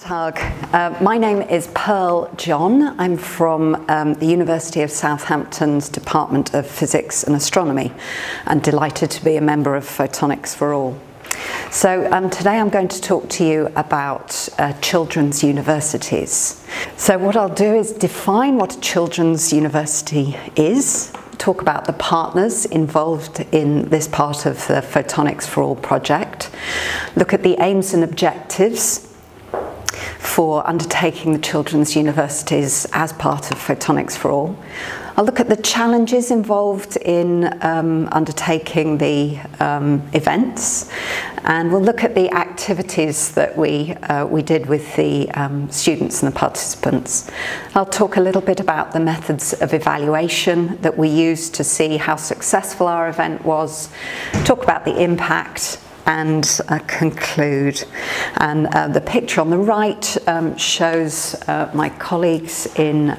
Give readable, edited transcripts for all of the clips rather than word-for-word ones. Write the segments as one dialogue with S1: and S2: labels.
S1: My name is Pearl John. I'm from the University of Southampton's Department of Physics and Astronomy, and delighted to be a member of Photonics4All. So today I'm going to talk to you about children's universities. So what I'll do is define what a children's university is, talk about the partners involved in this part of the Photonics4All project, look at the aims and objectives for undertaking the children's universities as part of Photonics4All. I'll look at the challenges involved in undertaking the events, and we'll look at the activities that we did with the students and the participants. I'll talk a little bit about the methods of evaluation that we used to see how successful our event was, talk about the impact, and conclude. And the picture on the right shows my colleagues in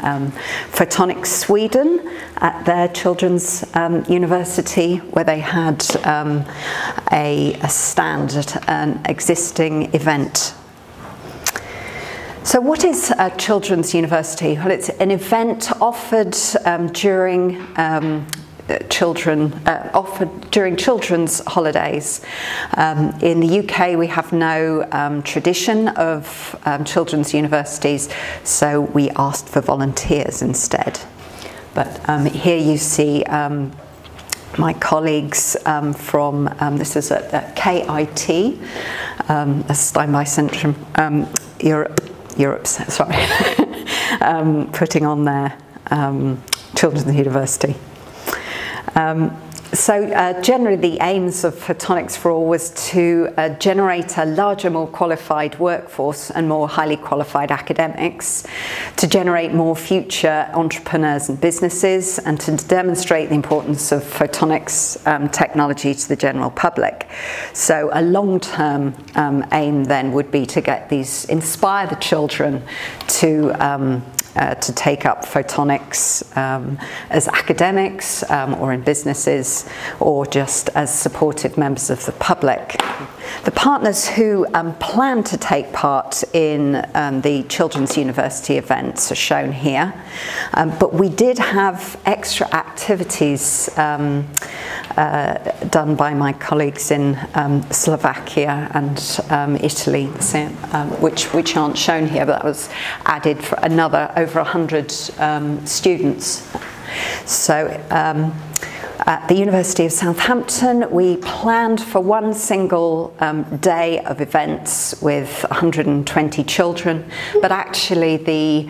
S1: Photonics Sweden at their children's university, where they had a stand at an existing event. So what is a children's university? Well, it's an event offered during children's holidays. In the UK we have no tradition of children's universities, so we asked for volunteers instead. But here you see my colleagues from, this is at KIT, Steinbeis Centrum, Europe, sorry, putting on their children's university. Generally the aims of Photonics4All was to generate a larger, more qualified workforce and more highly qualified academics, to generate more future entrepreneurs and businesses, and to demonstrate the importance of photonics technology to the general public. So a long-term aim then would be to inspire the children to take up photonics as academics or in businesses, or just as supportive members of the public. The partners who plan to take part in the children's university events are shown here, but we did have extra activities done by my colleagues in Slovakia and Italy, which aren't shown here, but that was added for another over 100 students. So at the University of Southampton, we planned for one single day of events with 120 children, but actually the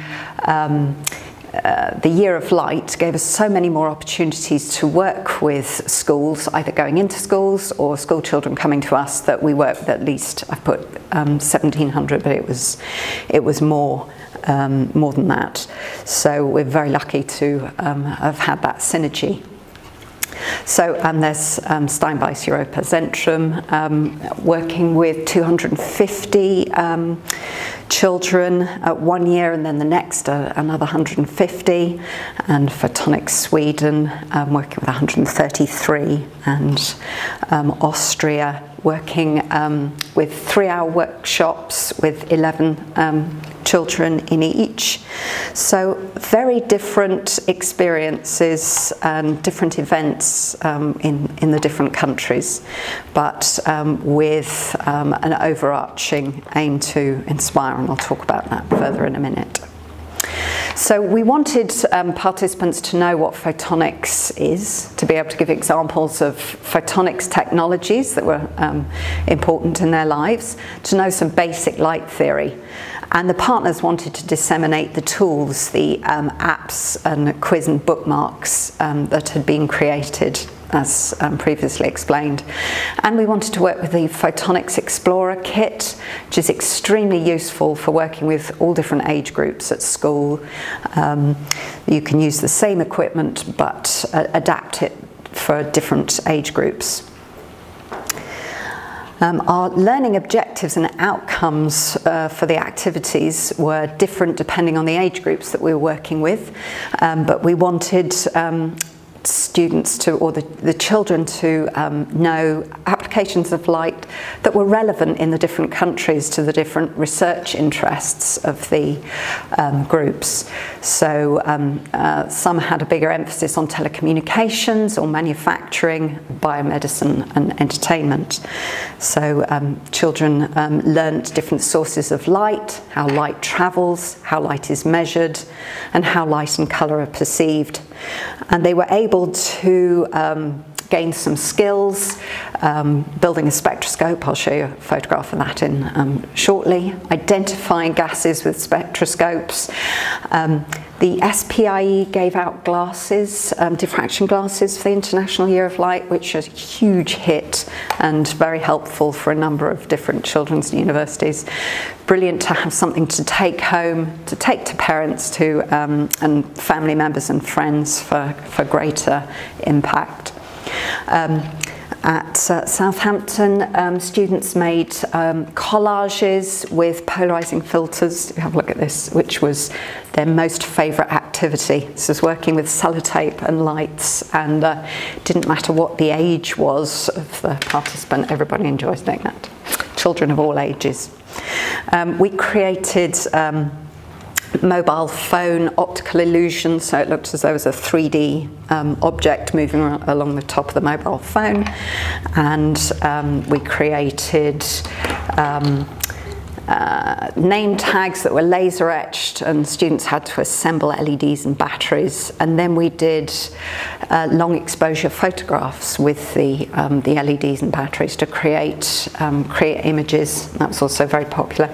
S1: Year of Light gave us so many more opportunities to work with schools, either going into schools or school children coming to us, that we worked with at least, I've put 1,700, but it was more than that. So we're very lucky to have had that synergy. So, and there's Steinbeis Europa Zentrum working with 250 children at 1 year, and then the next another 150, and Photonics Sweden working with 133, and Austria working with 3-hour workshops with 11 children in each. So very different experiences and different events in the different countries, but with an overarching aim to inspire, and I'll talk about that further in a minute. So we wanted participants to know what photonics is, to be able to give examples of photonics technologies that were important in their lives, to know some basic light theory. And the partners wanted to disseminate the tools, the apps and quiz and bookmarks that had been created, as previously explained. And we wanted to work with the Photonics Explorer kit, which is extremely useful for working with all different age groups at school. You can use the same equipment but adapt it for different age groups. Our learning objectives and outcomes for the activities were different depending on the age groups that we were working with, but we wanted students to, or the children to know applications of light that were relevant in the different countries to the different research interests of the groups. So some had a bigger emphasis on telecommunications or manufacturing, biomedicine and entertainment. So children learnt different sources of light, how light travels, how light is measured, and how light and colour are perceived. And they were able to gain some skills, building a spectroscope. I'll show you a photograph of that in shortly. Identifying gases with spectroscopes. The SPIE gave out glasses, diffraction glasses for the International Year of Light, which was a huge hit and very helpful for a number of different children's universities. Brilliant to have something to take home, to take to parents to, and family members and friends for greater impact. At Southampton, students made collages with polarising filters. Have a look at this, which was their most favourite activity. This was working with sellotape and lights, and didn't matter what the age was of the participant, everybody enjoys doing that. Children of all ages. We created mobile phone optical illusion, so it looked as though it was a 3D object moving along the top of the mobile phone, and we created name tags that were laser etched, and students had to assemble LEDs and batteries, and then we did long exposure photographs with the LEDs and batteries to create images. That was also very popular.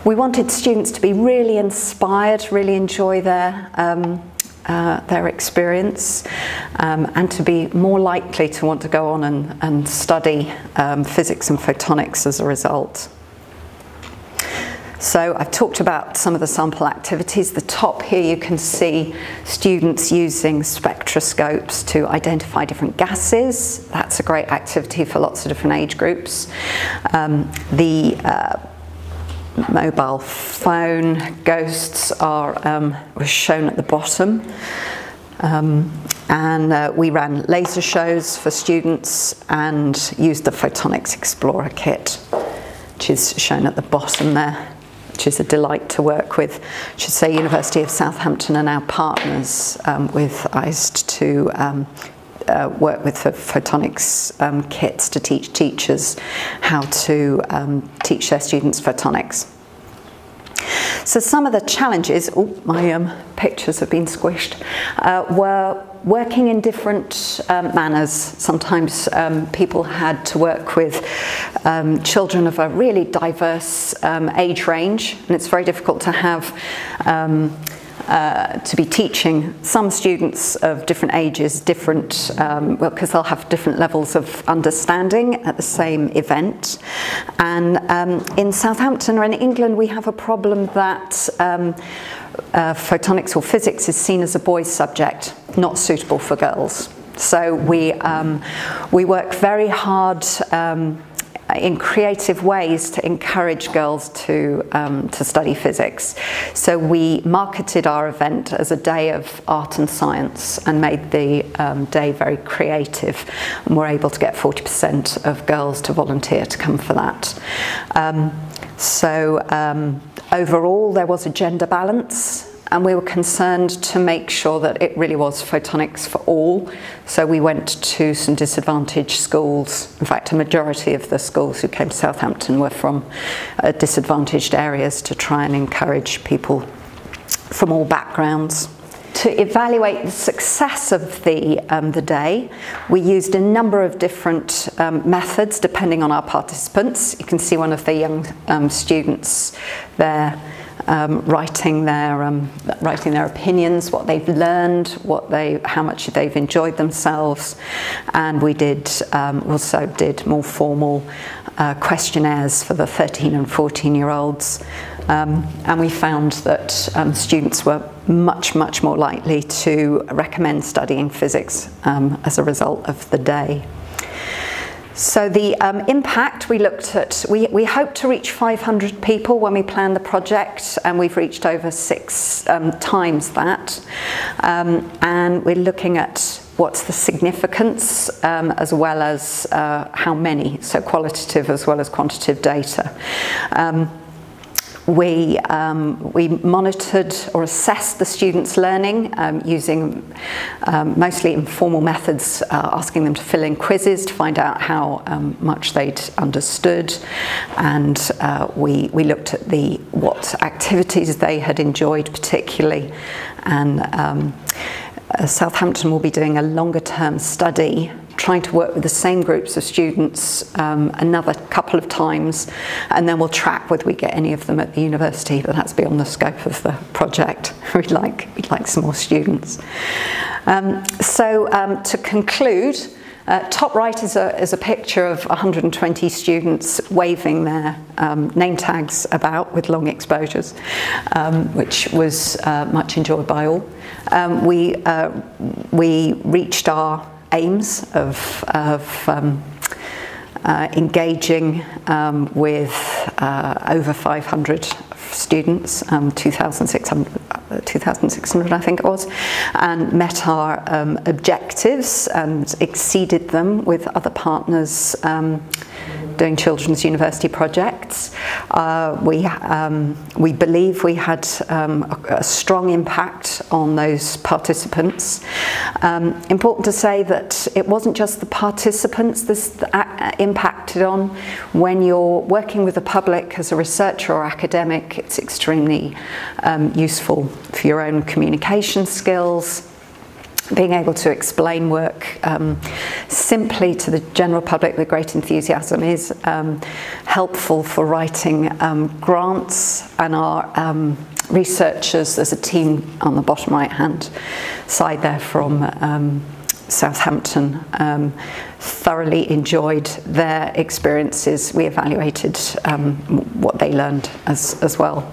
S1: We wanted students to be really inspired, really enjoy their experience, and to be more likely to want to go on and study physics and photonics as a result. So I've talked about some of the sample activities. The top here you can see students using spectroscopes to identify different gases. That's a great activity for lots of different age groups. Mobile phone ghosts were shown at the bottom, and we ran laser shows for students and used the Photonics Explorer kit, which is shown at the bottom there, which is a delight to work with. I should say University of Southampton are now partners with IST to work with the photonics kits to teach teachers how to teach their students photonics. So some of the challenges, my pictures have been squished, were working in different manners. Sometimes people had to work with children of a really diverse age range, and it's very difficult to have to be teaching some students of different ages, different, well, because they'll have different levels of understanding at the same event. And in Southampton or in England, we have a problem that photonics or physics is seen as a boys' subject, not suitable for girls. So we work very hard in creative ways to encourage girls to study physics. So we marketed our event as a day of art and science and made the day very creative, and we're able to get 40% of girls to volunteer to come for that. Overall there was a gender balance, and we were concerned to make sure that it really was photonics for all. So we went to some disadvantaged schools. In fact, a majority of the schools who came to Southampton were from disadvantaged areas to try and encourage people from all backgrounds. To evaluate the success of the day, we used a number of different methods depending on our participants. You can see one of the young students there writing their opinions, what they've learned, how much they've enjoyed themselves, and we also did more formal questionnaires for the 13 and 14-year-olds, and we found that students were much more likely to recommend studying physics as a result of the day. So the impact, we looked at, we hoped to reach 500 people when we planned the project, and we've reached over 6 times that. And we're looking at what's the significance, as well as how many, so qualitative as well as quantitative data. We monitored or assessed the students' learning using mostly informal methods, asking them to fill in quizzes to find out how much they'd understood, and we looked at what activities they had enjoyed particularly, and Southampton will be doing a longer term study trying to work with the same groups of students another couple of times, and then we'll track whether we get any of them at the university, but that's beyond the scope of the project. We'd like some more students. To conclude, top right is a picture of 120 students waving their name tags about with long exposures, which was much enjoyed by all. We reached our aims of engaging with over 500 students, 2,600 I think it was, and met our objectives and exceeded them with other partners doing children's university projects. We believe we had a strong impact on those participants. Important to say that it wasn't just the participants this impacted on. When you're working with the public as a researcher or academic, it's extremely useful for your own communication skills. Being able to explain work simply to the general public with great enthusiasm is helpful for writing grants, and our researchers, there's a team on the bottom right hand side there from Southampton, thoroughly enjoyed their experiences. We evaluated what they learned as well.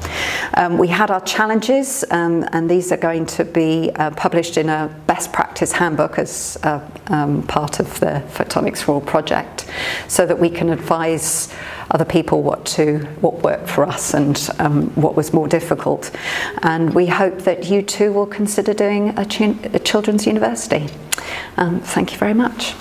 S1: We had our challenges, and these are going to be published in a best practice handbook as part of the Photonics4All project, so that we can advise other people what worked for us and what was more difficult. And we hope that you too will consider doing a children's university. Thank you very much.